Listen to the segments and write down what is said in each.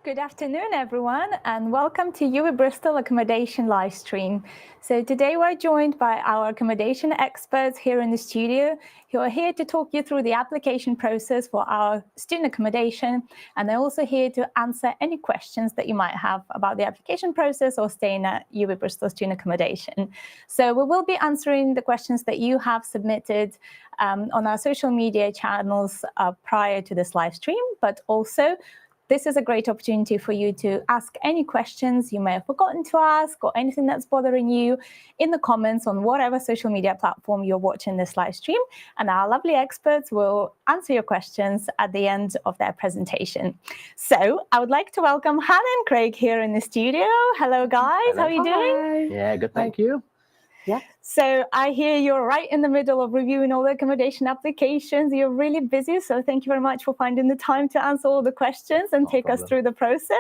Good afternoon, everyone, and welcome to UWI Bristol Accommodation live stream. So today we're joined by our accommodation experts here in the studio who are here to talk you through the application process for our student accommodation. And they're also here to answer any questions that you might have about the application process or staying at UWI Bristol student accommodation. So we will be answering the questions that you have submitted on our social media channels prior to this live stream, but also this is a great opportunity for you to ask any questions you may have forgotten to ask or anything that's bothering you in the comments on whatever social media platform you're watching this live stream. And our lovely experts will answer your questions at the end of their presentation. So I would like to welcome Hannah and Craig here in the studio. Hello, guys. Hello. How are you doing? Yeah, good. Thank you. Yeah. So I hear you're right in the middle of reviewing all the accommodation applications. You're really busy. So thank you very much for finding the time to answer all the questions and take us through the process.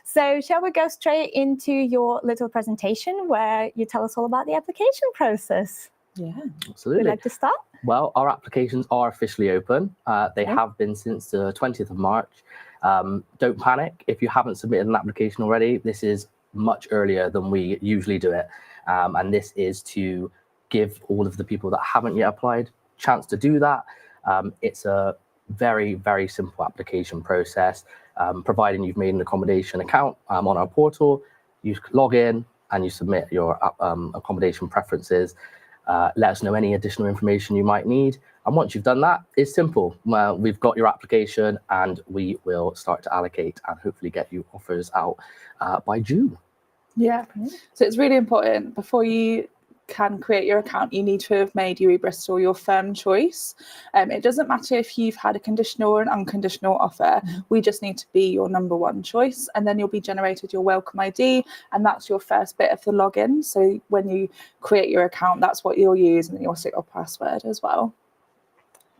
So shall we go straight into your little presentation where you tell us all about the application process? Yeah, absolutely. Would you like to start? Well, our applications are officially open. They have been since the 20th of March. Don't panic if you haven't submitted an application already. This is much earlier than we usually do it. And this is to give all of the people that haven't yet applied chance to do that. It's a very, very simple application process. Providing you've made an accommodation account on our portal, you log in and you submit your accommodation preferences. Let us know any additional information you might need. And once you've done that, it's simple. Well, we've got your application and we will start to allocate and hopefully get you offers out by June. Yeah, so it's really important before you can create your account, you need to have made UWI Bristol your firm choice. It doesn't matter if you've had a conditional or an unconditional offer, we just need to be your number one choice, and then you'll be generated your welcome ID, and that's your first bit of the login. So when you create your account, that's what you'll use, and then you'll set your password as well.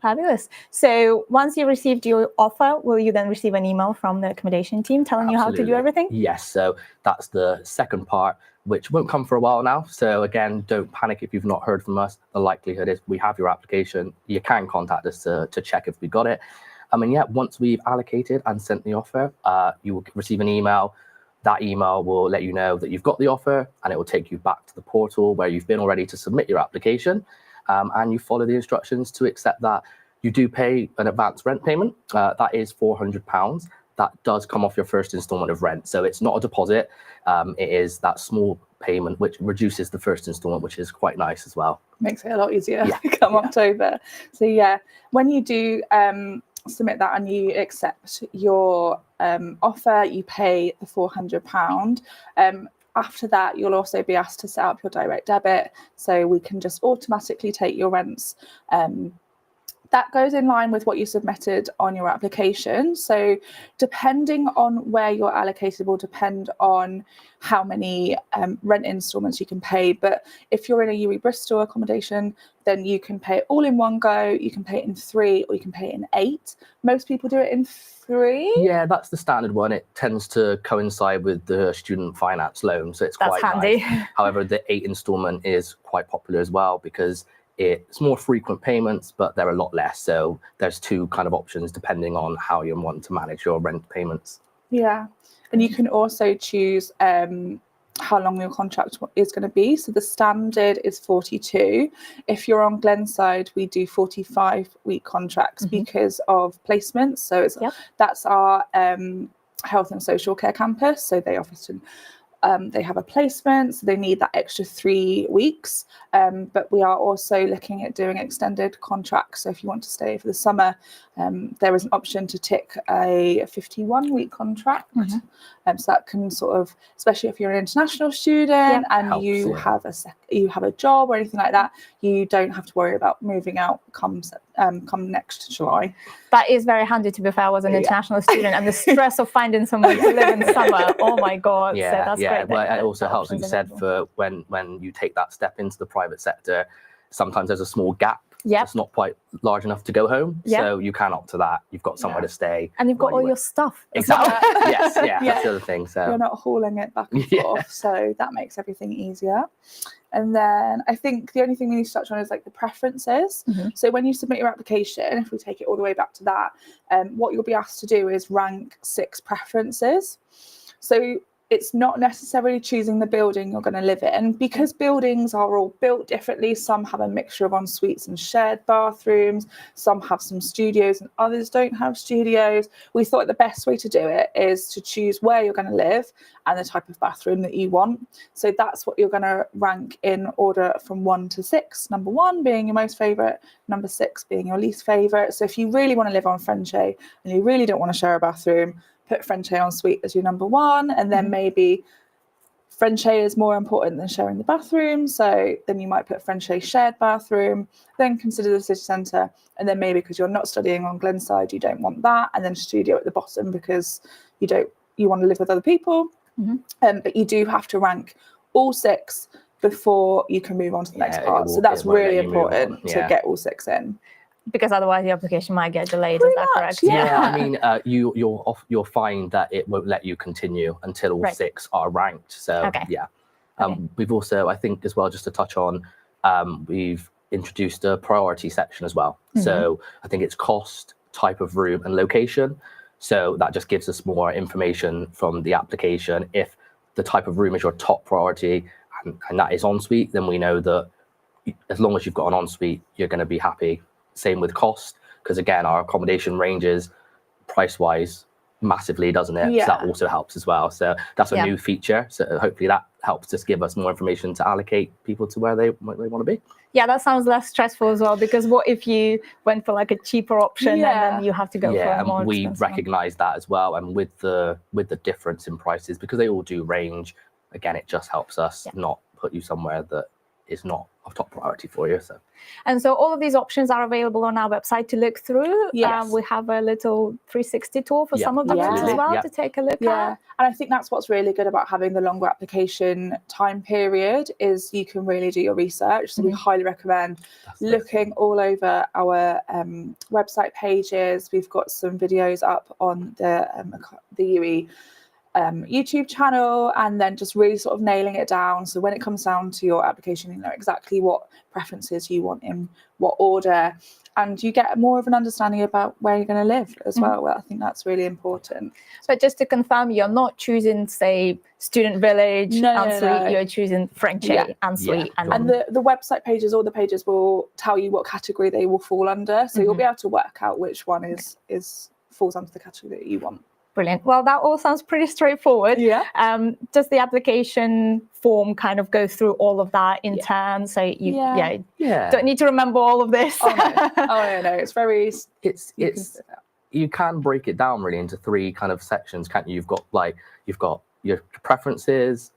Fabulous. So once you received your offer, will you then receive an email from the accommodation team telling you how to do everything? Yes. So that's the second part, which won't come for a while now. So again, don't panic if you've not heard from us. The likelihood is we have your application. You can contact us to check if we got it. And yeah, once we've allocated and sent the offer, you will receive an email. That email will let you know that you've got the offer, and it will take you back to the portal where you've been already to submit your application. And you follow the instructions to accept that. You do pay an advance rent payment. That is £400. That does come off your first instalment of rent. So it's not a deposit. It is that small payment, which reduces the first instalment, which is quite nice as well. Makes it a lot easier come October. So yeah, when you do submit that and you accept your offer, you pay the £400. After that, you'll also be asked to set up your direct debit, so we can just automatically take your rents. That goes in line with what you submitted on your application. So depending on where you're allocated will depend on how many rent instalments you can pay. But if you're in a UWI Bristol accommodation, then you can pay it all in one go. You can pay it in 3 or you can pay it in 8. Most people do it in 3. Yeah, that's the standard one. It tends to coincide with the student finance loan, so it's quite handy. Nice. However, the 8 installment is quite popular as well because it's more frequent payments, but they're a lot less. So there's 2 kind of options depending on how you want to manage your rent payments. Yeah, and you can also choose how long your contract is going to be. So the standard is 42. If you're on Glenside, we do 45-week contracts because of placements. So that's our health and social care campus. So they often they have a placement, so they need that extra 3 weeks. But we are also looking at doing extended contracts. So if you want to stay for the summer, there is an option to tick a 51-week contract. So that can sort of, especially if you're an international student and you have a job or anything like that, you don't have to worry about moving out come next July. That is very handy. To be fair, I was an international student, and the stress of finding somewhere to live in summer. Oh my God! Yeah, so that's great. Well, it also helps, like you said, for when you take that step into the private sector. Sometimes there's a small gap Yep. just not quite large enough to go home. Yep. So you can opt to that. You've got somewhere to stay. And you've got while all you your work. stuff. as Exactly. well. Yes, yeah, Yeah. that's the other thing. So You're not hauling it back and Yeah. forth, so that makes everything easier. And then I think the only thing we need to touch on is like the preferences. So when you submit your application, if we take it all the way back to that, what you'll be asked to do is rank 6 preferences. So it's not necessarily choosing the building you're going to live in, because buildings are all built differently. Some have a mixture of en suites and shared bathrooms. Some have some studios and others don't have studios. We thought the best way to do it is to choose where you're going to live and the type of bathroom that you want. So that's what you're going to rank in order from 1 to 6. Number 1 being your most favourite, number 6 being your least favourite. So if you really want to live on Frenchay and you really don't want to share a bathroom, put Frenchay en suite as your number 1, and then maybe Frenchay is more important than sharing the bathroom, so then you might put Frenchay shared bathroom, then consider the city centre, and then maybe because you're not studying on Glenside, you don't want that, and then studio at the bottom because you want to live with other people. But you do have to rank all 6 before you can move on to the next part. So that's really important to get all 6 in. Because otherwise the application might get delayed. Is that correct? Yeah, I mean, you'll find that it won't let you continue until all 6 are ranked. So yeah, we've also, I think as well, just to touch on, we've introduced a priority section as well. So I think it's cost, type of room, and location. So that just gives us more information from the application. If the type of room is your top priority and that is ensuite, then we know that as long as you've got an ensuite, you're going to be happy. Same with cost, because again, our accommodation ranges price-wise massively, doesn't it? Yeah. So that also helps as well. So that's a new feature. So hopefully that helps just give us more information to allocate people to where they want to be. Yeah, that sounds less stressful as well, because what if you went for like a cheaper option and then you have to go for a more and we expensive recognize that as well. And with the difference in prices, because they all do range, again, it just helps us not put you somewhere that is not a top priority for you. And so all of these options are available on our website to look through. Yes. We have a little 360 tour for some of the rooms as well to take a look at. And I think that's what's really good about having the longer application time period, is you can really do your research. So we highly recommend looking all over our website pages. We've got some videos up on the UE YouTube channel, and then just really sort of nailing it down. So when it comes down to your application, you know exactly what preferences you want in what order, and you get more of an understanding about where you're going to live as well. Well, I think that's really important. But just to confirm, you're not choosing, say, student village ensuite, you're choosing Frenchay ensuite. And the website pages, all the pages will tell you what category they will fall under, so you'll be able to work out which one is falls under the category that you want. Brilliant. Well, that all sounds pretty straightforward. Yeah. Does the application form kind of go through all of that in turn? So you don't need to remember all of this. Oh no, it's very. You can break it down really into 3 kind of sections, can't you? You've got your preferences,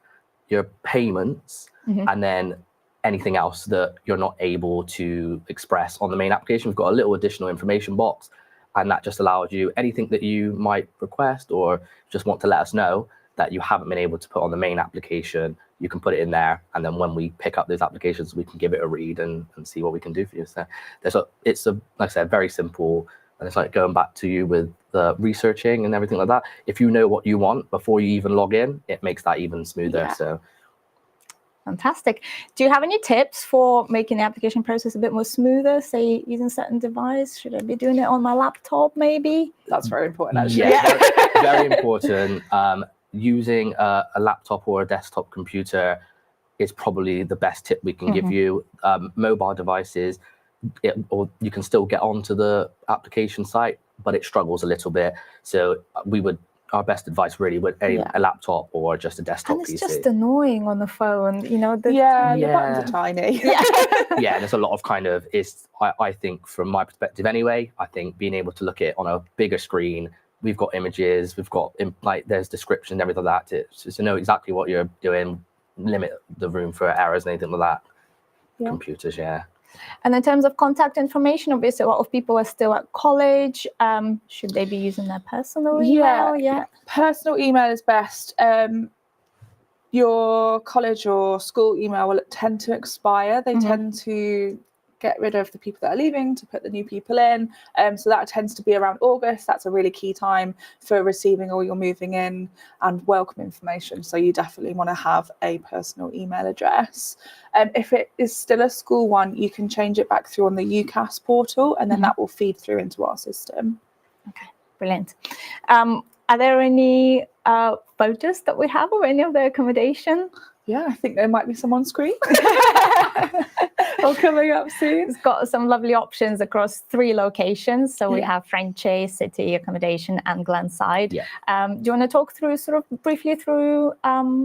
your payments, and then anything else that you're not able to express on the main application. We've got a little additional information box. And that just allows you anything that you might request or just want to let us know that you haven't been able to put on the main application. You can put it in there. And then when we pick up those applications, we can give it a read and see what we can do for you. So it's like I said, very simple. And it's like going back to you with the researching and everything like that. If you know what you want before you even log in, it makes that even smoother. Yeah. So. Fantastic. Do you have any tips for making the application process a bit more smoother, say using certain device? Should I be doing it on my laptop maybe? That's very important, actually. Yeah, very important. Using a laptop or a desktop computer is probably the best tip we can give you. Mobile devices, or you can still get onto the application site, but it struggles a little bit. So our best advice really would a laptop or just a desktop and it's PC. just annoying on the phone, you know. The buttons are tiny. Yeah, there's a lot of I think from my perspective anyway, I think being able to look at it on a bigger screen, we've got images, we've got there's description and everything like that to know exactly what you're doing, limit the room for errors and anything like that. Computers, And in terms of contact information, obviously a lot of people are still at college. Should they be using their personal email? Yeah. Personal email is best. Your college or school email will tend to expire. They tend to get rid of the people that are leaving to put the new people in. So that tends to be around August. That's a really key time for receiving all your moving in and welcome information. So you definitely want to have a personal email address. If it is still a school one, you can change it back through on the UCAS portal, and then that will feed through into our system. Okay, brilliant. Are there any photos that we have of any of the accommodation? Yeah, I think there might be some on screen. Or coming up soon. It's got some lovely options across 3 locations. So we have Frenchay, City, Accommodation, and Glenside. Yeah. Do you want to talk through briefly through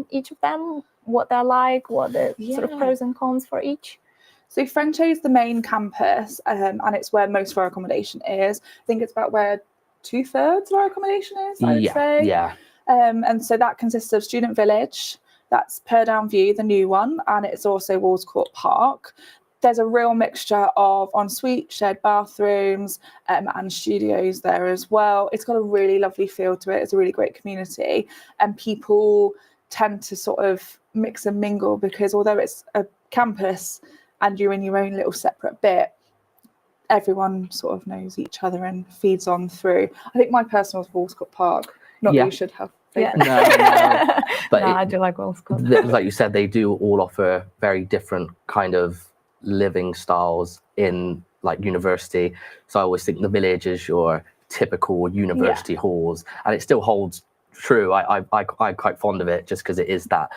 each of them, what they're like, what the sort of pros and cons for each? So Frenchay is the main campus, and it's where most of our accommodation is. I think it's about where 2/3 of our accommodation is, I would say. Yeah. And so that consists of Student Village, that's Purdown View, the new one, and it's also Walls Court Park. There's a real mixture of ensuite, shared bathrooms, and studios there as well. It's got a really lovely feel to it. It's a really great community, and people tend to sort of mix and mingle, because although it's a campus and you're in your own little separate bit, everyone sort of knows each other and feeds on through. I think my personal is Walls Court Park. Not that you should have. Yeah. No. But I do like Walls Court. Like you said, they do all offer very different kind of living styles in like university. So I always think the Village is your typical university halls, and it still holds true. I'm quite fond of it just because it is that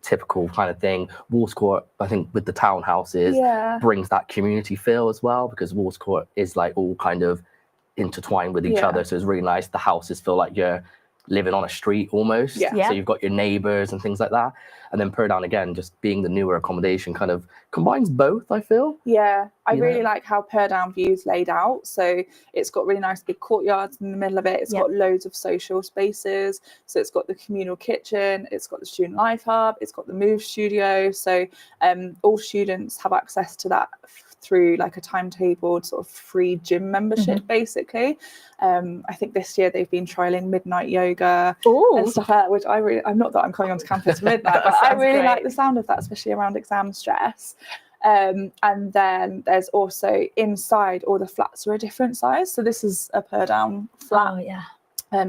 typical kind of thing. Walls Court, I think, with the townhouses, brings that community feel as well, because Walls Court is like all kind of intertwined with each other. So it's really nice. The houses feel like you're living on a street almost. So you've got your neighbours and things like that. And then Purdown, again, just being the newer accommodation, kind of combines both, I feel. Yeah, I really like how Purdown View's laid out. So it's got really nice big courtyards in the middle of it. It's got loads of social spaces. So it's got the communal kitchen, it's got the student life hub, it's got the move studio. So all students have access to that through like a timetabled sort of free gym membership, basically. I think this year they've been trialing midnight yoga and stuff like that, which I'm not that I'm coming onto campus for midnight, but I really like the sound of that, especially around exam stress. And then there's also inside, all the flats are a different size. So this is a Purdown flat.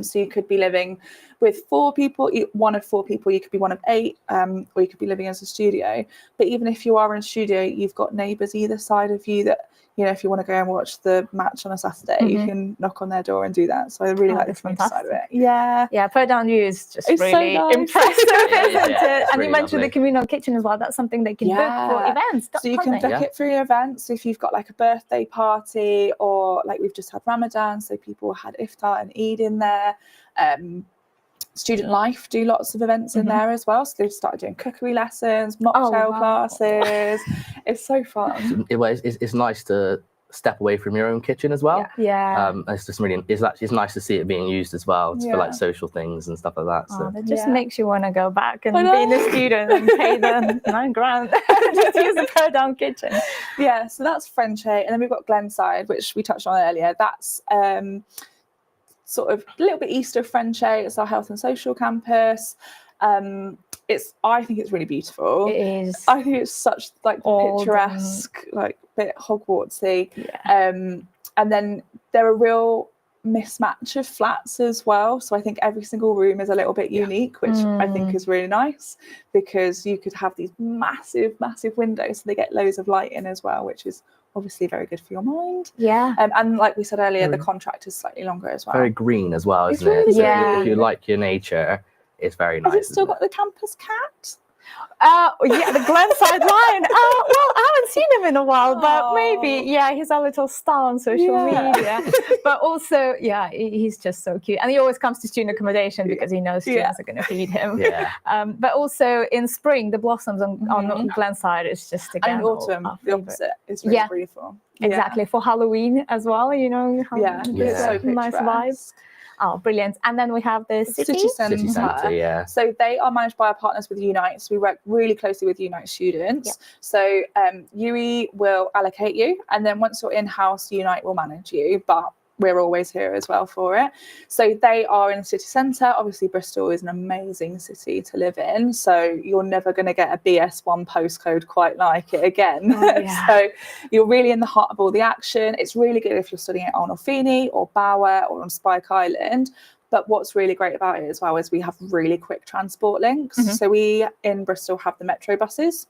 So you could be living with 4 people, one of 4 people, you could be one of 8, or you could be living as a studio. But even if you are in studio, you've got neighbours either side of you that, you know, if you want to go and watch the match on a Saturday, you can knock on their door and do that. So I really like the community side of it. Yeah, Purdown View is just really so nice. impressive, isn't it? And really you mentioned lovely. the communal kitchen as well. That's something they can book for events. So you can book it for your events. So if you've got like a birthday party, or like we've just had Ramadan, so people had iftar and Eid in there. Student Life do lots of events in there as well. So they've started doing cookery lessons, mocktail classes. It's so fun. It's nice to step away from your own kitchen as well. It's just really, it's nice to see it being used as well for like social things and stuff like that. So it just makes you want to go back and be a student and pay the £9,000 just to use the Purdown kitchen. Yeah, so that's Frenchay, and then we've got Glenside, which we touched on earlier. That's sort of a little bit east of Frenchay. It's our health and social campus. I think it's really beautiful. It is. I think it's such like picturesque, like bit Hogwartsy. And then they're a real mismatch of flats as well. So I think every single room is a little bit unique, which I think is really nice, because you could have these massive windows, so they get loads of light in as well, which is obviously very good for your mind. And like we said earlier, the contract is slightly longer as well. Very green as well, isn't really it? So good. if you like your nature, it's very nice. Has it still got the campus cat? The Glenside line. Well, I haven't seen him in a while, but maybe, he's a little star on social media. But also, he's just so cute. And he always comes to student accommodation because he knows students are going to feed him. But also in spring, the blossoms on Glenside is just, again, and autumn, the opposite. It's really beautiful. Exactly, for Halloween as well, you know. It's so nice vibes. Oh, brilliant. And then we have the City Centre, So they are managed by our partners with Unite. So we work really closely with Unite students. So UE will allocate you, and then once you're in-house, Unite will manage you. But we're always here as well for it. So they are in the city centre. Obviously, Bristol is an amazing city to live in. So you're never going to get a BS1 postcode quite like it again. Oh, yeah. So you're really in the heart of all the action. It's really good if you're studying at Arnolfini or Bauer or on Spike Island. But what's really great about it as well is we have really quick transport links. So we in Bristol have the metro buses,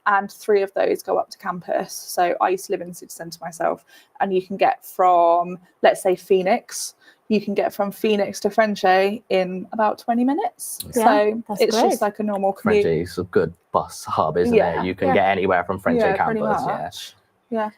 and 3 of those go up to campus. So I used to live in the city centre myself, and you can get from, let's say, Phoenix. You can get from Phoenix to Frenchay in about 20 minutes. So it's great. just like a normal commute. Frenchay is a good bus hub, isn't it? You can get anywhere from Frenchay pretty campus. much. Yeah.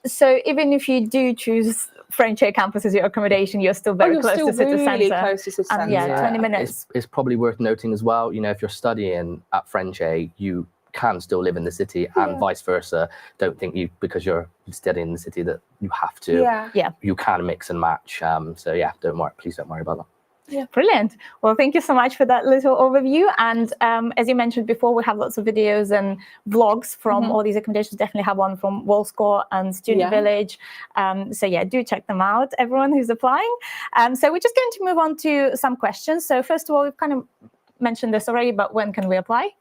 So even if you do choose Frenchay campus as your accommodation, you're still very close to city really centre. close to city centre. Yeah, 20 minutes. It's probably worth noting as well, you know, if you're studying at Frenchay, you can still live in the city, and vice versa. Don't think you, because you're studying in the city, that you have to. You can mix and match. So yeah, please don't worry about that. Yeah, brilliant. Well, thank you so much for that little overview. And as you mentioned before, we have lots of videos and vlogs from all these accommodations. Definitely have one from Walscore and Student Village. So yeah, do check them out, everyone who's applying. So we're just going to move on to some questions. So first of all, we've kind of mentioned this already, but when can we apply?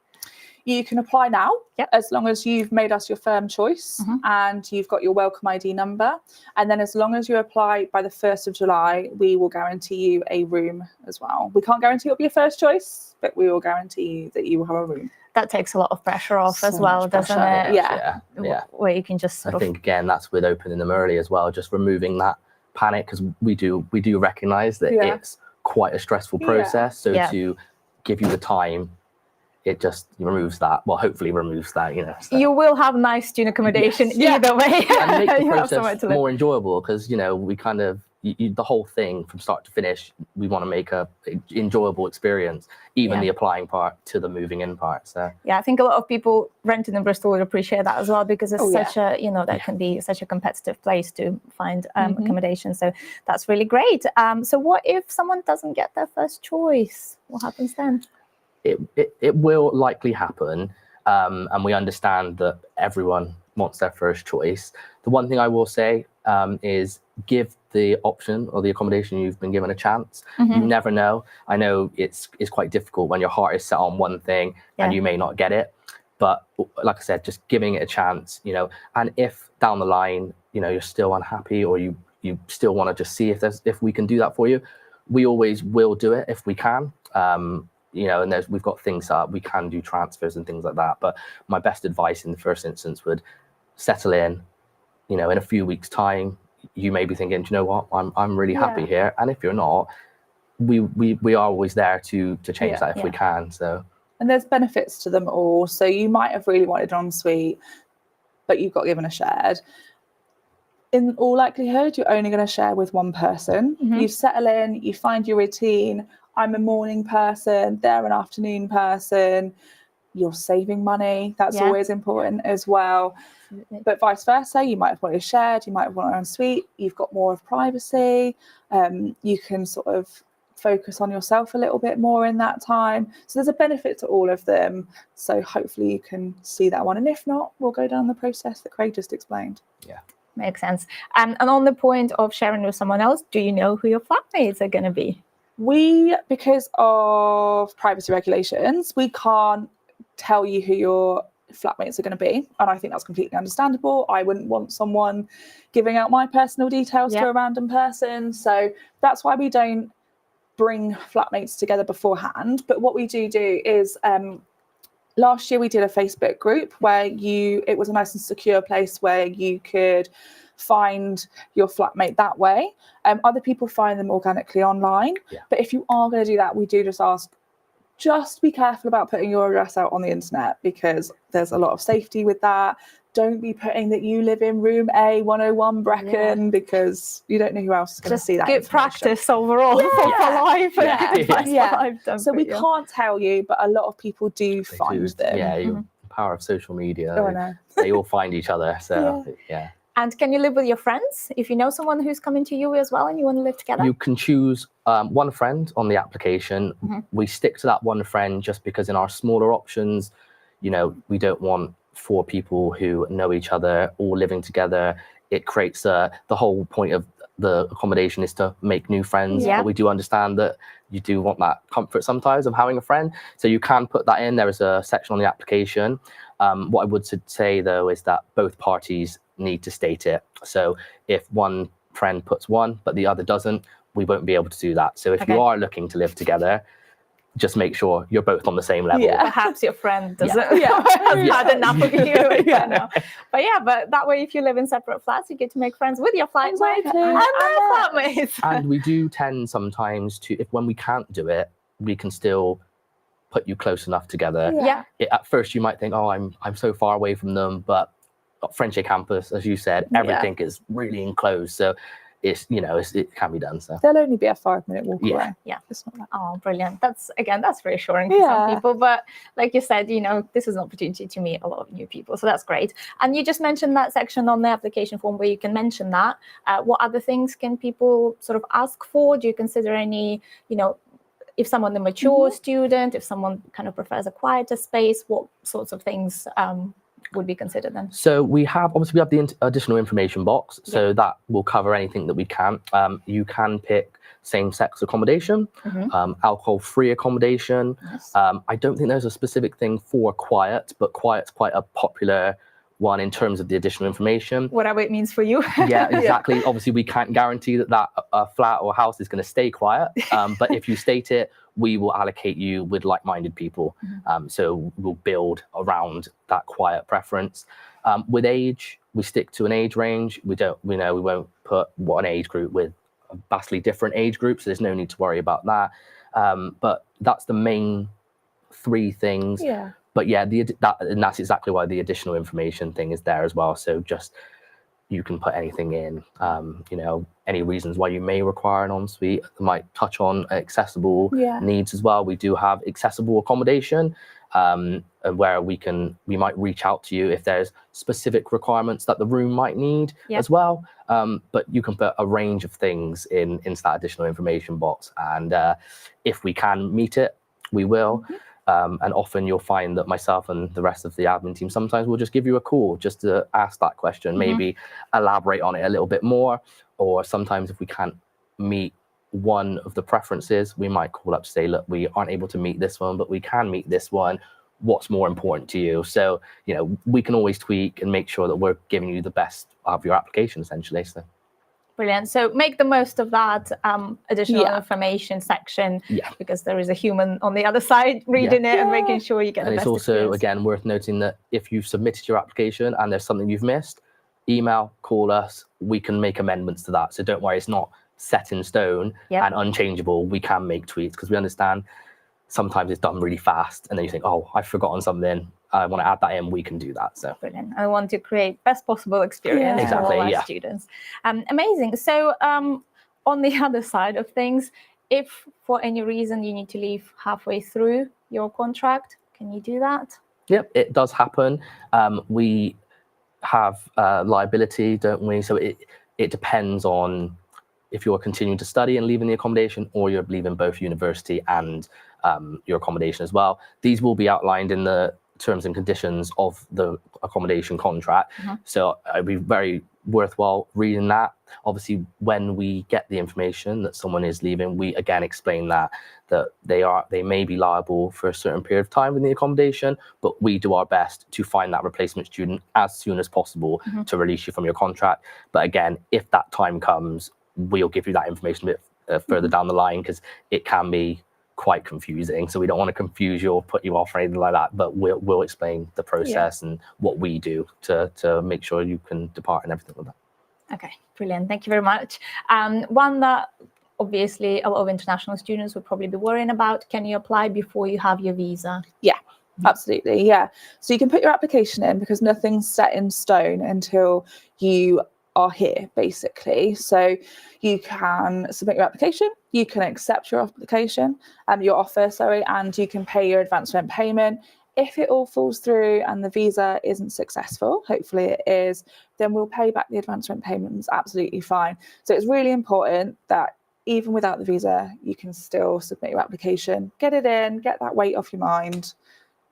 You can apply now, as long as you've made us your firm choice and you've got your welcome ID number. And then as long as you apply by the 1st of July, we will guarantee you a room as well. We can't guarantee it'll be your first choice, but we will guarantee you that you will have a room. That takes a lot of pressure off as well, doesn't it? Yeah. Where you can just sort I think, again, that's with opening them early as well, just removing that panic, because we do recognise that it's quite a stressful process. So to give you the time, it just removes that. Well, hopefully removes that, you know. So. You will have nice student accommodation either way. And make the process more enjoyable, because, you know, we kind of, the whole thing from start to finish, we want to make a enjoyable experience, even the applying part to the moving in part. So yeah, I think a lot of people renting in Bristol would appreciate that as well, because it's such a, you know, that can be such a competitive place to find accommodation. So that's really great. So what if someone doesn't get their first choice? What happens then? It will likely happen, and we understand that everyone wants their first choice. The one thing I will say is give the option or the accommodation you've been given a chance. You never know. I know it's quite difficult when your heart is set on one thing and you may not get it, but like I said, just giving it a chance, you know. And if down the line, you know, you're still unhappy, or you still want to just see if we can do that for you, we always will do it if we can. You know, and we've got things set up, we can do transfers and things like that. But my best advice in the first instance would settle in. You know, in a few weeks' time, you may be thinking, do you know what, I'm really happy here. And if you're not, we are always there to change that if we can. So, and there's benefits to them all. So you might have really wanted an ensuite, but you've got given a shared. In all likelihood, you're only going to share with one person. You settle in, you find your routine. I'm a morning person, they're an afternoon person. You're saving money. That's always important as well. Absolutely. But vice versa, you might have wanted shared, you might have wanted an ensuite. You've got more of privacy. You can sort of focus on yourself a little bit more in that time. So there's a benefit to all of them. So hopefully you can see that one. And if not, we'll go down the process that Craig just explained. Yeah. Makes sense. And on the point of sharing with someone else, do you know who your flatmates are going to be? We, because of privacy regulations, we can't tell you who your flatmates are going to be. And I think that's completely understandable. I wouldn't want someone giving out my personal details to a random person. So that's why we don't bring flatmates together beforehand. But what we do is last year we did a Facebook group where it was a nice and secure place where you could find your flatmate that way. Other people find them organically online. But if you are going to do that, we do just ask, just be careful about putting your address out on the internet, because there's a lot of safety with that. Don't be putting that you live in room A101 Brecon, because you don't know who else is going to see that. Good practice overall for life. So we can't tell you, but a lot of people do find them. Yeah, the power of social media. They all find each other. So And can you live with your friends? If you know someone who's coming to you as well and you want to live together? You can choose one friend on the application. We stick to that one friend just because in our smaller options, you know, we don't want 4 people who know each other all living together. It creates the whole point of the accommodation is to make new friends, Yeah. but we do understand that you do want that comfort sometimes of having a friend. So you can put that in. There is a section on the application. What I would say though is that both parties need to state it. So if one friend puts one but the other doesn't, we won't be able to do that. So if you are looking to live together, just make sure you're both on the same level. Yeah. Perhaps your friend doesn't Yeah. has had enough of you. Yeah. Know. But that way, if you live in separate flats, you get to make friends with your flatmate Exactly. and their flatmates. And we do tend sometimes to, if when we can't do it, we can still put you close enough together. Yeah. At first you might think, oh, I'm so far away from them, but French campus, as you said, everything is really enclosed. So it's, it can be done. So They'll only be a 5-minute walk away. Yeah. It's not that. Oh, brilliant. That's reassuring for some people. But like you said, this is an opportunity to meet a lot of new people. So that's great. And you just mentioned that section on the application form where you can mention that. What other things can people sort of ask for? Do you consider any, if someone a mature student, if someone kind of prefers a quieter space, what sorts of things would be considered then? So we have the additional information box. So that will cover anything that we can. You can pick same-sex accommodation, alcohol-free accommodation. Yes. I don't think there's a specific thing for quiet, but quiet's quite a popular one in terms of the additional information. Whatever it means for you. Yeah, exactly. Obviously, we can't guarantee that flat or house is going to stay quiet. But if you state it, we will allocate you with like-minded people. So we'll build around that quiet preference. With age, we stick to an age range. We won't put one age group with a vastly different age groups. So there's no need to worry about that. But that's the main 3 things. Yeah. But yeah, and that's exactly why the additional information thing is there as well. So just you can put anything in, any reasons why you may require an ensuite. I might touch on accessible needs as well. We do have accessible accommodation where we might reach out to you if there's specific requirements that the room might need as well. But you can put a range of things into that additional information box. And if we can meet it, we will. And often you'll find that myself and the rest of the admin team sometimes will just give you a call just to ask that question, maybe elaborate on it a little bit more. Or sometimes if we can't meet one of the preferences, we might call up to say, look, we aren't able to meet this one, but we can meet this one. What's more important to you? So, we can always tweak and make sure that we're giving you the best of your application, essentially. So. Brilliant. So make the most of that additional information section because there is a human on the other side reading it and making sure you get the best And it's also, experience. again, worth noting that if you've submitted your application and there's something you've missed, email, call us, we can make amendments to that. So don't worry, it's not set in stone and unchangeable. We can make tweaks because we understand sometimes it's done really fast and then you think, oh, I've forgotten something. I want to add that in, we can do that. So brilliant. I want to create best possible experience for all our students. Amazing. So on the other side of things, if for any reason you need to leave halfway through your contract, can you do that? Yep, it does happen. We have liability, don't we? So it depends on if you're continuing to study and leaving the accommodation or you're leaving both university and your accommodation as well. These will be outlined in the terms and conditions of the accommodation contract. So it'd be very worthwhile reading that. Obviously, when we get the information that someone is leaving, we again explain that they may be liable for a certain period of time in the accommodation, but we do our best to find that replacement student as soon as possible to release you from your contract. But again, if that time comes, we'll give you that information a bit further down the line because it can be quite confusing, so we don't want to confuse you or put you off or anything like that, but we'll explain the process and what we do to make sure you can depart and everything like that. Okay, brilliant. Thank you very much. One that obviously a lot of international students would probably be worrying about, can you apply before you have your visa? Absolutely, so you can put your application in because nothing's set in stone until you are here, basically. So you can submit your application, you can accept your application, your offer, and you can pay your advance rent payment. If it all falls through and the visa isn't successful, hopefully it is, then we'll pay back the advance rent payment. It's absolutely fine. So it's really important that even without the visa, you can still submit your application, get it in, get that weight off your mind,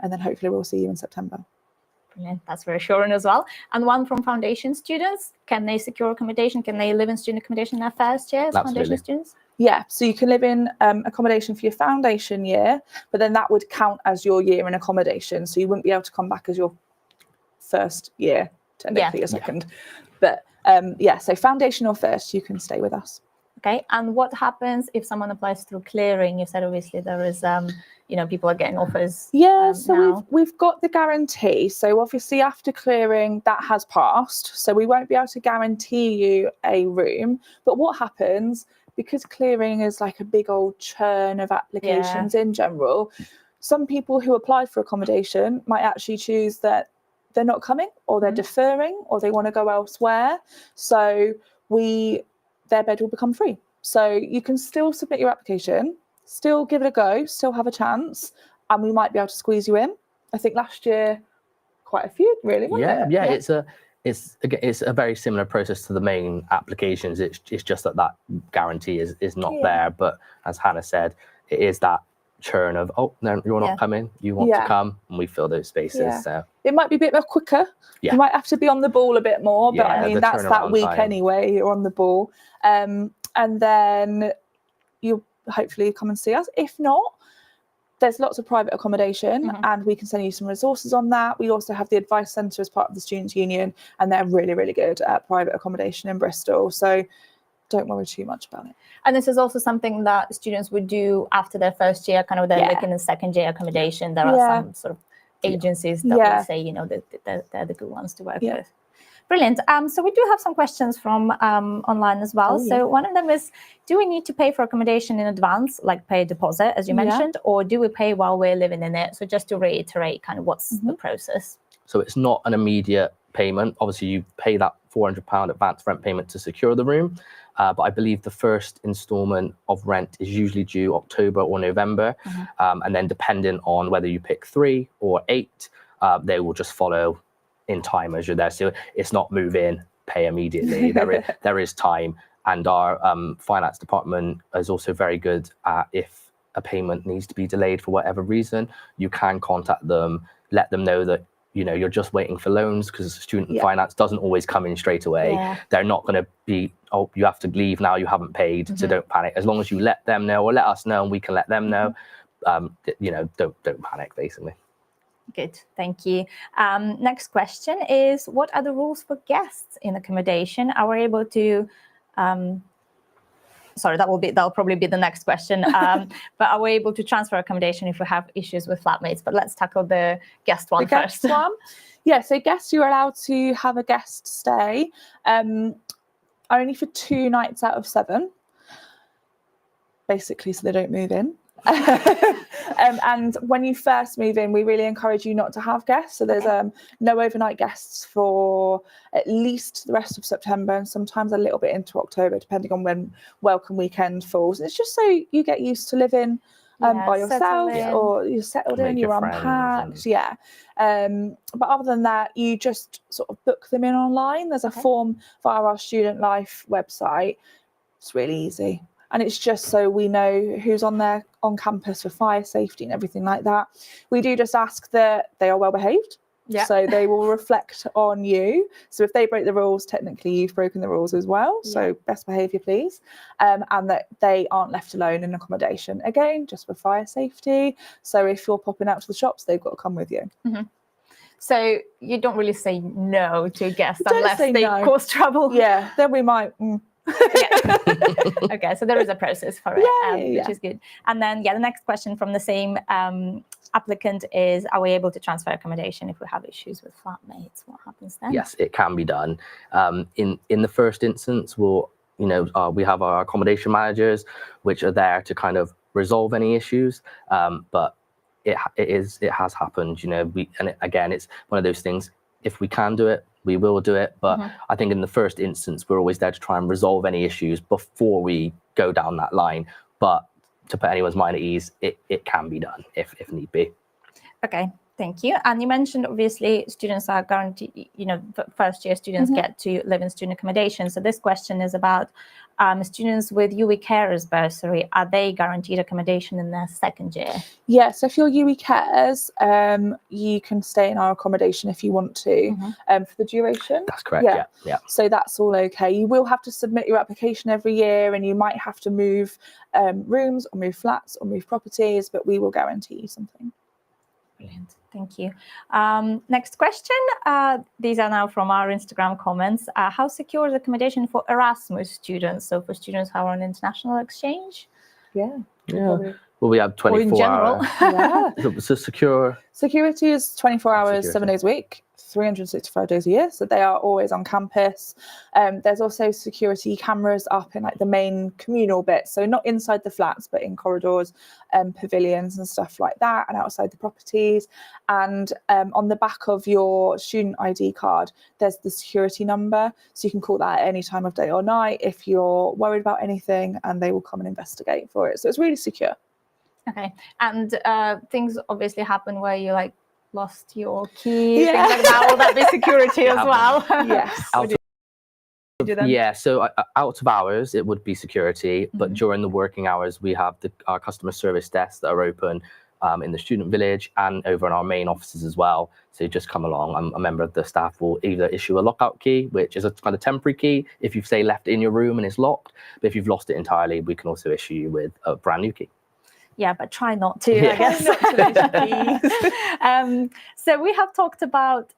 and then hopefully we'll see you in September. Brilliant. That's reassuring as well. And one from foundation students, can they secure accommodation? Can they live in student accommodation in their first year as foundation students? Yeah, so you can live in accommodation for your foundation year, but then that would count as your year in accommodation. So you wouldn't be able to come back as your first year, technically your second. But so foundation or first, you can stay with us. Okay, and what happens if someone applies through clearing? You said obviously there is, people are getting offers. Yeah, so now. we've got the guarantee. So obviously after clearing, that has passed. So we won't be able to guarantee you a room. But what happens, because clearing is like a big old churn of applications in general, some people who applied for accommodation might actually choose that they're not coming, or they're deferring, or they want to go elsewhere. So their bed will become free. So you can still submit your application, still give it a go, still have a chance, and we might be able to squeeze you in. I think last year, quite a few, really, wasn't it? It's a very similar process to the main applications. It's just that guarantee is not there. But as Hannah said, it is that churn of, oh, no, you're not coming, you want to come, and we fill those spaces. So it might be a bit more quicker. You might have to be on the ball a bit more, but I mean, that's that week time. Anyway, you're on the ball. And then you'll hopefully come and see us. If not, there's lots of private accommodation and we can send you some resources on that. We also have the Advice Centre as part of the Students' Union, and they're really, really good at private accommodation in Bristol. So don't worry too much about it. And this is also something that students would do after their first year, kind of they're looking in second year accommodation. There are some sort of agencies that will say, they're the good ones to work with. Brilliant. So we do have some questions from online as well. So one of them is, do we need to pay for accommodation in advance, like pay a deposit, as you mentioned, or do we pay while we're living in it? So just to reiterate, kind of what's the process? So it's not an immediate payment. Obviously, you pay that £400 advance rent payment to secure the room. But I believe the first instalment of rent is usually due October or November. And then depending on whether you pick 3 or 8, they will just follow in time as you're there. So it's not move in, pay immediately. There is time. And our finance department is also very good at, if a payment needs to be delayed for whatever reason, you can contact them, let them know that you're just waiting for loans, because student finance doesn't always come in straight away. They're not going to be, oh, you have to leave now, you haven't paid, so don't panic. As long as you let them know, or let us know, and we can let them know, don't panic, basically. Good, thank you. Next question is, what are the rules for guests in accommodation? Are we able to, sorry, that'll probably be the next question. But are we able to transfer accommodation if we have issues with flatmates? But let's tackle the guest one first. Guest one? Yeah, so guests, you're allowed to have a guest stay only for 2 nights out of 7, basically, so they don't move in. And when you first move in, we really encourage you not to have guests. So there's no overnight guests for at least the rest of September, and sometimes a little bit into October, depending on when welcome weekend falls. It's just so you get used to living by yourself, or you're settled in, you're unpacked. But other than that, you just sort of book them in online. There's a form via our Student Life website. It's really easy. And it's just so we know who's on campus for fire safety and everything like that. We do just ask that they are well behaved. So they will reflect on you. So if they break the rules, technically you've broken the rules as well. So best behaviour, please. And that they aren't left alone in accommodation. Again, just for fire safety. So if you're popping out to the shops, they've got to come with you. So you don't really say no to guests unless they cause trouble. Yeah, then we might... Okay, so there is a process for it, which is good. And then the next question from the same applicant is, are we able to transfer accommodation if we have issues with flatmates? What happens then? Yes, it can be done. In the first instance, we have our accommodation managers, which are there to kind of resolve any issues. But it has happened, again, it's one of those things. If we can do it, we will do it. But I think in the first instance, we're always there to try and resolve any issues before we go down that line. But to put anyone's mind at ease, it can be done if need be. Okay. Thank you. And you mentioned, obviously, students are guaranteed, first year students get to live in student accommodation. So this question is about students with UE Carers bursary. Are they guaranteed accommodation in their second year? Yeah, so if you're UE Cares, you can stay in our accommodation if you want to for the duration. That's correct, yeah. So that's all okay. You will have to submit your application every year, and you might have to move rooms or move flats or move properties, but we will guarantee you something. Brilliant. Thank you. Next question. These are now from our Instagram comments. How secure is accommodation for Erasmus students? So for students who are on international exchange? Yeah. Well, we have 24 or in general. hours. So secure. Security is 24 hours, Security. 7 days a week, 365 days a year. So they are always on campus. There's also security cameras up in like the main communal bits. So not inside the flats, but in corridors, pavilions and stuff like that, and outside the properties. And on the back of your student ID card, there's the security number. So you can call that at any time of day or night if you're worried about anything, and they will come and investigate for it. So it's really secure. Okay. And things obviously happen where you like lost your key, things like that. Will that be security as well? Yes. Yeah, so out of hours, it would be security, but during the working hours, we have our customer service desks that are open in the student village and over in our main offices as well. So you just come along, a member of the staff will either issue a lockout key, which is a kind of temporary key if you've, say, left it in your room and it's locked. But if you've lost it entirely, we can also issue you with a brand new key. Yeah, but try not to, I guess. So we have talked about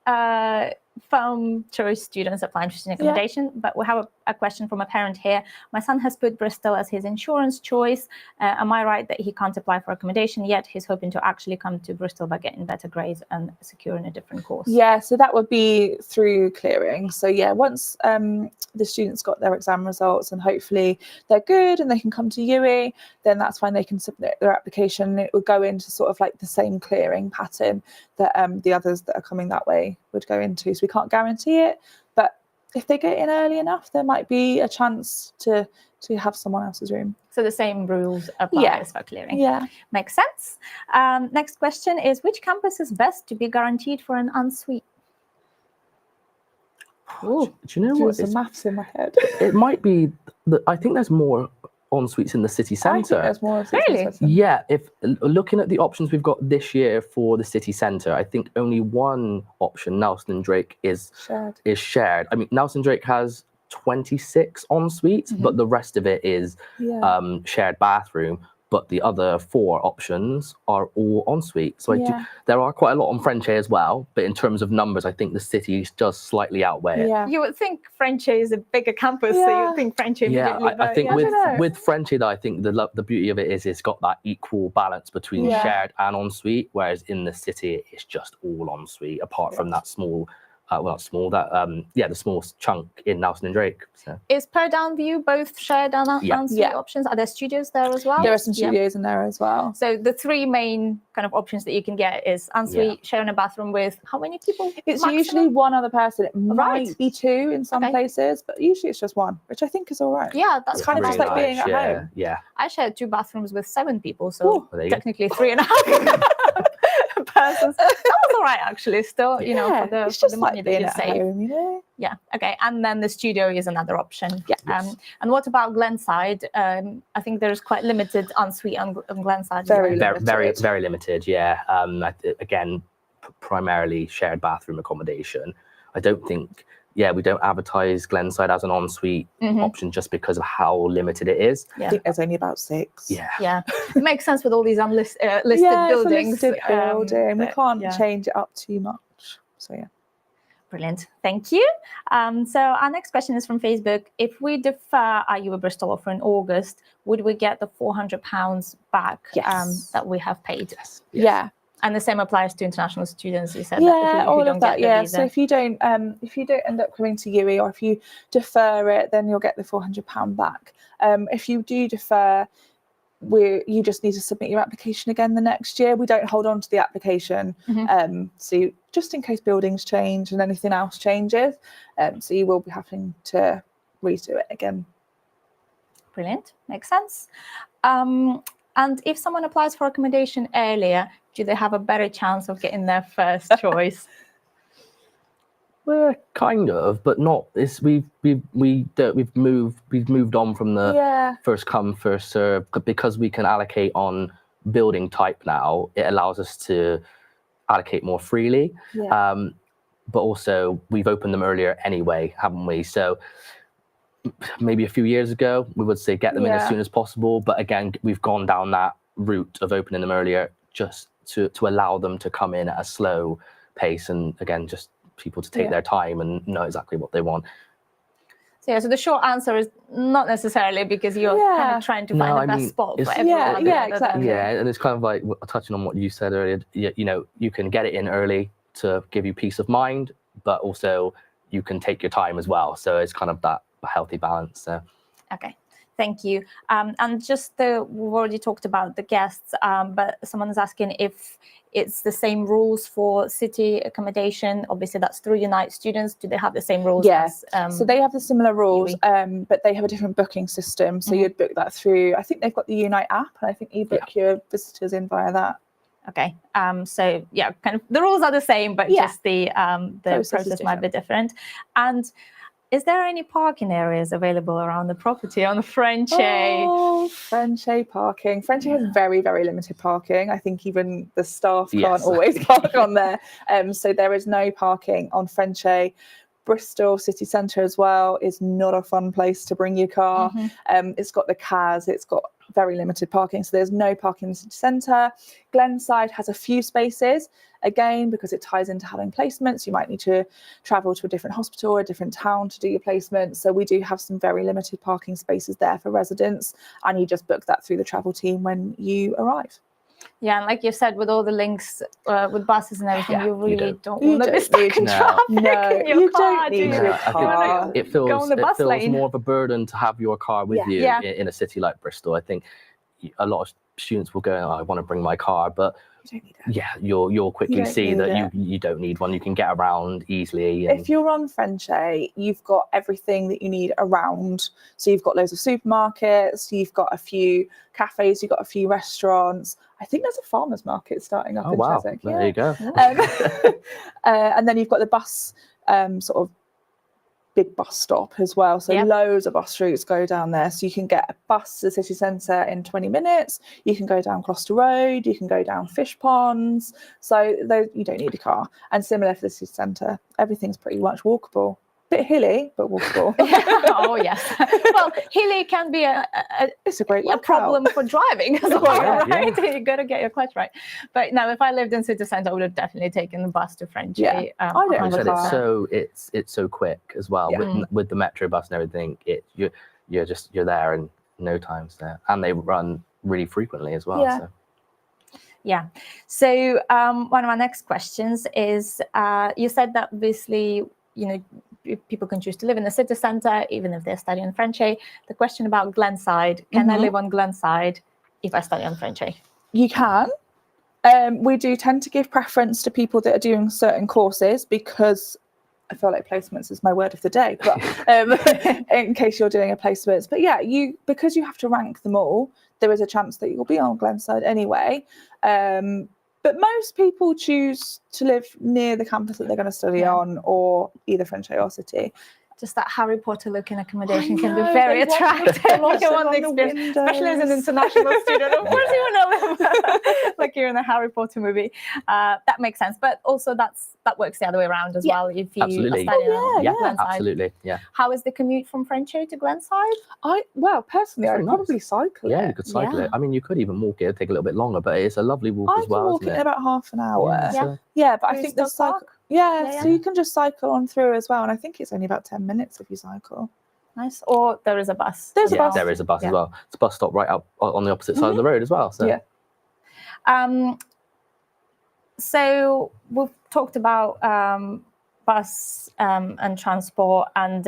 firm choice students applying for student accommodation, but we have a question from a parent here. My son has put Bristol as his insurance choice. Am I right that he can't apply for accommodation yet? He's hoping to actually come to Bristol by getting better grades and securing a different course. Yeah, so that would be through clearing. So yeah, once the students got their exam results and hopefully they're good and they can come to UE, then that's when they can submit their application. It will go into sort of like the same clearing pattern that the others that are coming that way would go into. So we can't guarantee it, but if they get in early enough, there might be a chance to have someone else's room. So the same rules apply as for clearing. Yeah. Makes sense. Next question is, which campus is best to be guaranteed for an ensuite? Do you know what? There's some maths in my head. It might be, I think there's more en suites in the city I think centre. there's more. Really? Yeah, if looking at the options we've got this year for the city centre, I think only one option, Nelson and Drake, is shared. I mean, Nelson Drake has 26 en suites, but the rest of it is shared bathroom. But the other 4 options are all en suite. So there are quite a lot on Frenchay as well. But in terms of numbers, I think the cities just slightly outweigh it. Yeah. You would think Frenchay is a bigger campus, so you would think Frenchay immediately. I think with Frenchay, though, I think the beauty of it is it's got that equal balance between shared and en suite, whereas in the city it's just all en suite, apart from that small. The small chunk in Nelson and Drake. So. Is Per Downview both shared and ensuite options? Are there studios there as well? There are some studios in there as well. So the 3 main kind of options that you can get is ensuite, sharing a bathroom with how many people? It's usually one other person. It might be 2 in some places, but usually it's just 1, which I think is all right. Yeah, that's kind of really just like being at home. Yeah. I shared 2 bathrooms with 7 people, so technically 3.5 persons. That was all right, actually. Still, for the money that you save. Home, Yeah. Okay. And then the studio is another option. Yeah. And what about Glenside? I think there's quite limited ensuite on Glenside. Very limited. Yeah. Again, primarily shared bathroom accommodation. I don't think. Yeah, we don't advertise Glenside as an ensuite option just because of how limited it is. I think there's only about 6. Yeah. It makes sense with all these listed buildings. It's a listed building. We can't change it up too much. So yeah. Brilliant. Thank you. So our next question is from Facebook. If we defer our UE Bristol offer in August, would we get the £400 back that we have paid? Yes. Yeah. And the same applies to international students. You said that if all you don't of that. get the visa. So if you don't end up coming to UE, or if you defer it, then you'll get the £400 back. If you do defer, you just need to submit your application again the next year. We don't hold on to the application, so just in case buildings change and anything else changes, so you will be having to redo it again. Brilliant, makes sense. And if someone applies for accommodation earlier, do they have a better chance of getting their first choice? Kind of, but not. It's we've moved on from the first come first serve, because we can allocate on building type now. It allows us to allocate more freely. But also we've opened them earlier anyway, haven't we? So maybe a few years ago we would say get them in as soon as possible, but again we've gone down that route of opening them earlier just to allow them to come in at a slow pace, and again just people to take their time and know exactly what they want. So the short answer is not necessarily, because you're kind of trying to find the best spot for everyone. Exactly. And it's kind of like touching on what you said earlier. You know, you can get it in early to give you peace of mind, but also you can take your time as well. So it's kind of that healthy balance. So. Okay, thank you. And just we've already talked about the guests, but someone's asking if it's the same rules for city accommodation. Obviously, that's through Unite students. Do they have the same rules? Yes. As, so they have the similar rules, but they have a different booking system. So you'd book that through, I think they've got the Unite app, and I think you book your visitors in via that. Okay. So yeah, kind of the rules are the same, but just the process might be different. And is there any parking areas available around the property on Frenchay? Oh, Frenchay parking. Frenchay has very, very limited parking. I think even the staff can't always park on there. So there is no parking on Frenchay. Bristol city centre as well is not a fun place to bring your car. It's got the CAS, it's got very limited parking, so there's no parking in the city centre. Glenside has a few spaces, again, because it ties into having placements. You might need to travel to a different hospital or a different town to do your placement. So we do have some very limited parking spaces there for residents, and you just book that through the travel team when you arrive. Yeah, and like you said, with all the links with buses and everything, you really don't want to be stuck in traffic. No, you don't need your car. It feels more of a burden to have your car with you in a city like Bristol. I think a lot of students will go, oh, I want to bring my car, but you don't need it. You'll quickly see that you don't need one. You can get around easily. And if you're on Frenchay, you've got everything that you need around. So you've got loads of supermarkets, you've got a few cafes, you've got a few restaurants. I think there's a farmer's market starting up in Chiswick. There you go. And then you've got the bus, sort of big bus stop as well. So loads of bus routes go down there. So you can get a bus to the city centre in 20 minutes. You can go down Gloucester Road. You can go down Fish Ponds. So you don't need a car. And similar for the city centre, everything's pretty much walkable. Bit hilly, but walkable. Oh yes. Well, hilly can be it's a great problem for driving as well, right? You got to get your clutch right. But no, if I lived in city centre, I would have definitely taken the bus to Frenchay. I don't have a car. It's so quick as well with the metro bus and everything. You're there in no time. And they run really frequently as well. So one of our next questions is, you said that obviously, people can choose to live in the city centre, even if they're studying Frenchay. The question about Glenside, can I live on Glenside if I study on Frenchay? You can. We do tend to give preference to people that are doing certain courses, because I feel like placements is my word of the day, but in case you're doing a placements. But yeah, because you have to rank them all, there is a chance that you'll be on Glenside anyway. But most people choose to live near the campus that they're going to study on, or either Frenchay or City. Just that Harry Potter looking accommodation can be very attractive. You want the experience, especially as an international student. Of course, you want to live like you're in a Harry Potter movie. That makes sense, but also that works the other way around as well. If you are studying Glenside. Absolutely. Yeah. How is the commute from Frenchay to Glenside? Personally, I'd probably cycle it. Yeah, you could cycle it. I mean, you could even walk it. It'd take a little bit longer, but it's a lovely walk as well. I can walk it in about half an hour. But I think there's cycle. So you can just cycle on through as well, and I think it's only about 10 minutes if you cycle. Nice. Or there is a bus. There's a bus. There is a bus as well. It's a bus stop right up on the opposite side of the road as well. So so we've talked about bus and transport, and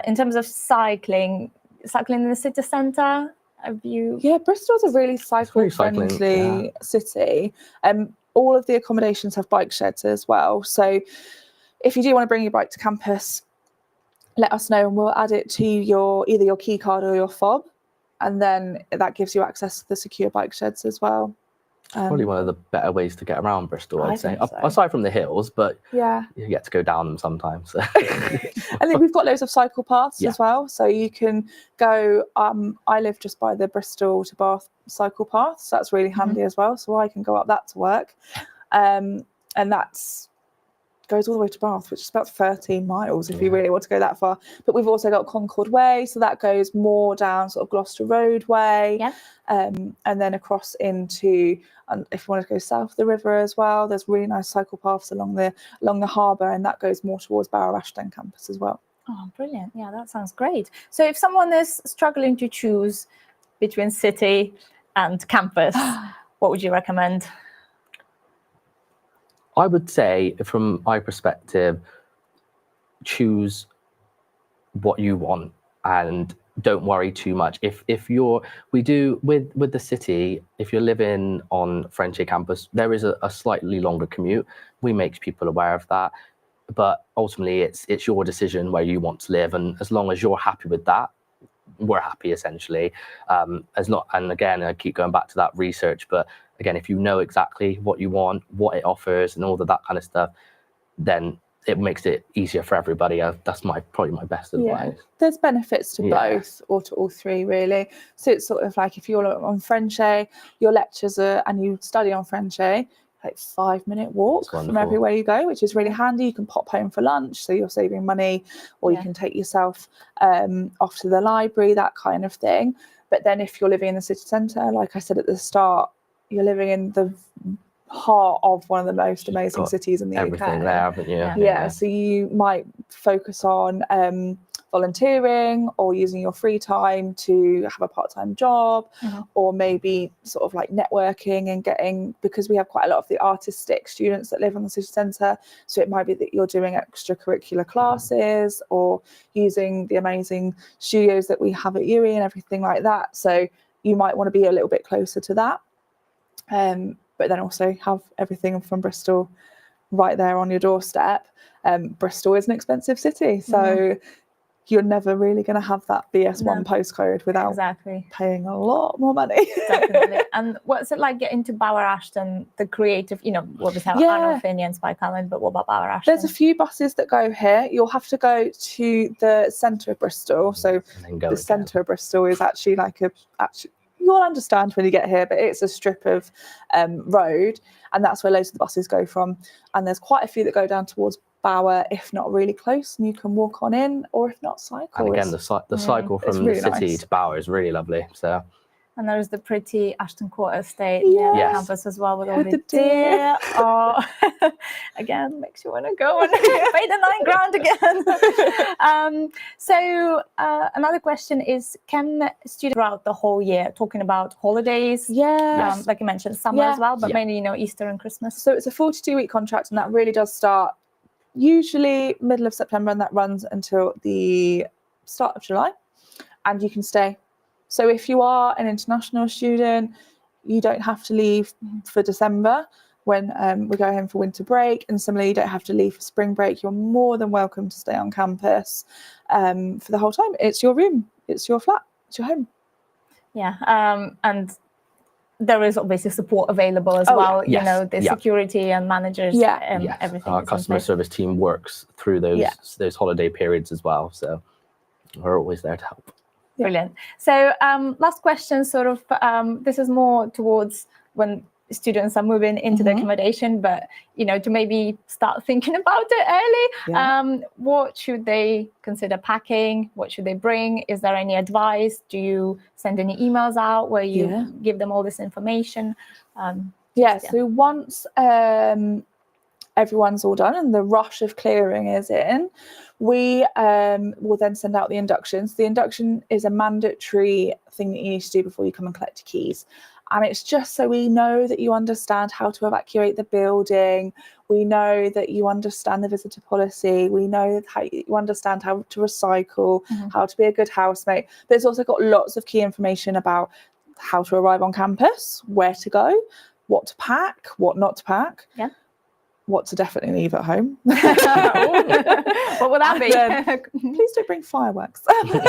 in terms of cycling in the city centre, have you? Yeah, Bristol's a really cycle-friendly city. All of the accommodations have bike sheds as well. So if you do want to bring your bike to campus, let us know and we'll add it to either your key card or your fob. And then that gives you access to the secure bike sheds as well. Probably one of the better ways to get around Bristol, I I'd say. think so. Aside from the hills, but Yeah. you get to go down them sometimes. So. And then we've got loads of cycle paths Yeah. as well. So you can go, I live just by the Bristol to Bath cycle path. So that's really handy as well. So I can go up that to work. And that's goes all the way to Bath, which is about 13 miles if you really want to go that far. But we've also got Concord Way, so that goes more down sort of Gloucester Road way, and then across into, if you want to go south of the river as well, there's really nice cycle paths along the harbour, and that goes more towards Barrow Ashton campus as well. Oh, brilliant. Yeah, that sounds great. So if someone is struggling to choose between city and campus, what would you recommend? I would say, from my perspective, choose what you want and don't worry too much. If you're, we do with the city, if you're living on Frenchy campus, there is a slightly longer commute. We make people aware of that, but ultimately it's your decision where you want to live, and as long as you're happy with that, we're happy essentially. And again, I keep going back to that research, but again, if you know exactly what you want, what it offers, and all of that kind of stuff, then it makes it easier for everybody. That's probably my best advice. There's benefits to both, or to all three really. So it's sort of like if you're on Frenchy, your lectures are, and you study on Frenchy, like 5-minute walk from everywhere you go, which is really handy. You can pop home for lunch, so you're saving money, or you can take yourself off to the library, that kind of thing. But then if you're living in the city centre, like I said at the start, you're living in the heart of one of the most amazing cities in the everything UK. There, haven't you? Yeah, so you might focus on volunteering or using your free time to have a part-time job, or maybe sort of like networking and getting, because we have quite a lot of the artistic students that live on the city centre, so it might be that you're doing extracurricular classes or using the amazing studios that we have at UE and everything like that. So you might want to be a little bit closer to that, but then also have everything from Bristol right there on your doorstep. Bristol is an expensive city, so you're never really going to have that BS1 postcode without paying a lot more money. Definitely. And what's it like getting to Barrow Ashton, the creative, obviously Arnold Finney and Spike Island, but what about Barrow Ashton? There's a few buses that go here. You'll have to go to the centre of Bristol. So the centre of Bristol is actually like you'll understand when you get here, but it's a strip of road, and that's where loads of the buses go from. And there's quite a few that go down towards Bower, if not really close, and you can walk on in, or if not, cycle. And again, the cycle from really the city nice to Bower is really lovely. So. And there's the pretty Ashton Court estate Yes. campus as well with all With the deer. Oh, again, makes you want to go and pay the £9,000 again. So another question is, can students throughout the whole year, talking about holidays, like you mentioned, summer as well, but mainly, Easter and Christmas? So it's a 42-week contract, and that really does start usually middle of September, and that runs until the start of July, and you can stay. So if you are an international student, you don't have to leave for December when we go home for winter break, and similarly, you don't have to leave for spring break. You're more than welcome to stay on campus for the whole time. It's your room, it's your flat, it's your home. Yeah, and there is obviously support available as well. Yes. The security and managers, everything. Our customer service team works through those holiday periods as well, so we're always there to help. Brilliant. So last question, sort of, this is more towards when students are moving into the accommodation, but, to maybe start thinking about it early. What should they consider packing? What should they bring? Is there any advice? Do you send any emails out where you give them all this information? So once everyone's all done and the rush of clearing is in, we will then send out the inductions. The induction is a mandatory thing that you need to do before you come and collect your keys. And it's just so we know that you understand how to evacuate the building. We know that you understand the visitor policy. We know how you understand how to recycle, how to be a good housemate. But it's also got lots of key information about how to arrive on campus, where to go, what to pack, what not to pack. what to definitely leave at home. What would that be? Please don't bring fireworks.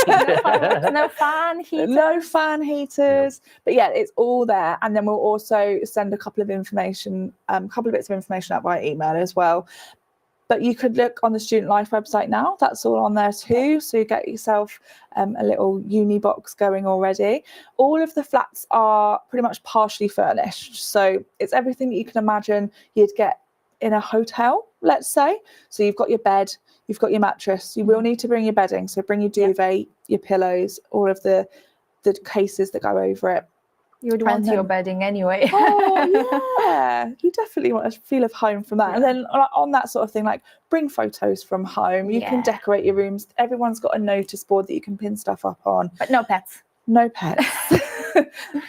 No fan heaters. No fan heaters. But yeah, it's all there. And then we'll also send a couple of bits of information out via email as well. But you could look on the Student Life website now. That's all on there too. So you get yourself a little uni box going already. All of the flats are pretty much partially furnished. So it's everything that you can imagine you'd get in a hotel, let's say. So you've got your bed, you've got your mattress. You will need to bring your bedding. So bring your duvet, your pillows, all of the cases that go over it. You would want your bedding anyway. Oh, yeah. You definitely want a feel of home from that. Yeah. And then on that sort of thing, like bring photos from home. You can decorate your rooms. Everyone's got a notice board that you can pin stuff up on. But no pets. No pets.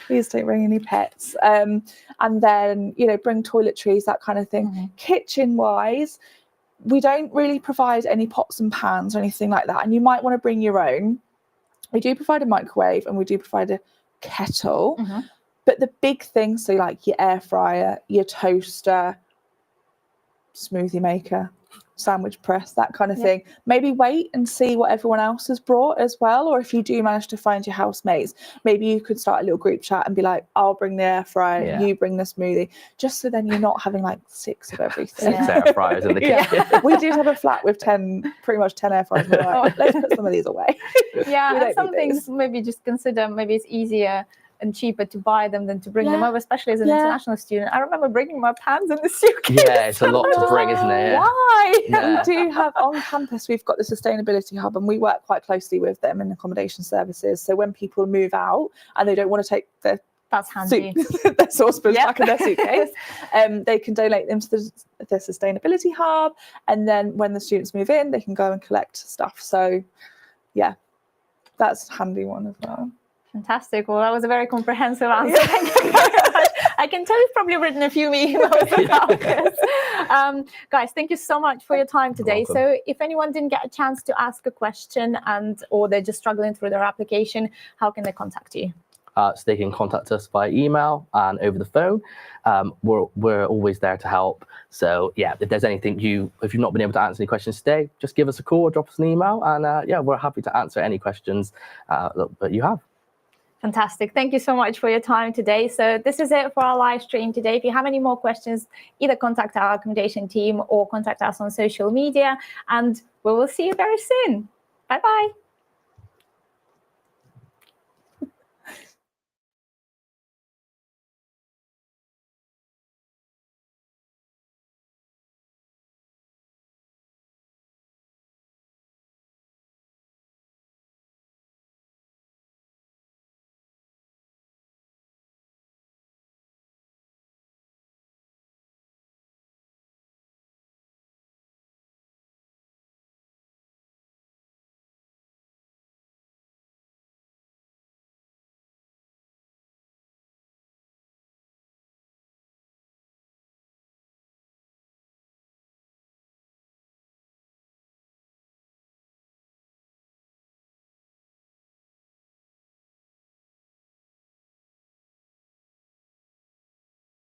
Please don't bring any pets. And then, bring toiletries, that kind of thing. Mm-hmm. Kitchen-wise, we don't really provide any pots and pans or anything like that. And you might want to bring your own. We do provide a microwave and we do provide a kettle, but the big things, so like your air fryer, your toaster, smoothie maker, sandwich press, that kind of thing, maybe wait and see what everyone else has brought as well. Or if you do manage to find your housemates, maybe you could start a little group chat and be like, I'll bring the air fryer, you bring the smoothie, just so then you're not having like 6 of everything. 6 air fryers in the kitchen. We did have a flat with pretty much 10 air fryers. We're like, let's put some of these away. And some things maybe just consider, maybe it's easier and cheaper to buy them than to bring them over, especially as an international student. I remember bringing my pans in the suitcase. Yeah, it's a lot to bring, isn't it? Why? We do have on campus, we've got the Sustainability Hub, and we work quite closely with them in accommodation services. So when people move out and they don't want to take their their saucepans back in their suitcase, they can donate them to the Sustainability Hub, and then when the students move in, they can go and collect stuff. So yeah, that's a handy one as well. Fantastic. Well, that was a very comprehensive answer. Thank you very much. I can tell you've probably written a few emails about this. Guys, thank you so much for your time today. So if anyone didn't get a chance to ask a question or they're just struggling through their application, how can they contact you? So they can contact us by email and over the phone. We're always there to help. So yeah, if there's anything if you've not been able to answer any questions today, just give us a call or drop us an email, and we're happy to answer any questions that you have. Fantastic. Thank you so much for your time today. So this is it for our live stream today. If you have any more questions, either contact our accommodation team or contact us on social media, and we will see you very soon. Bye-bye.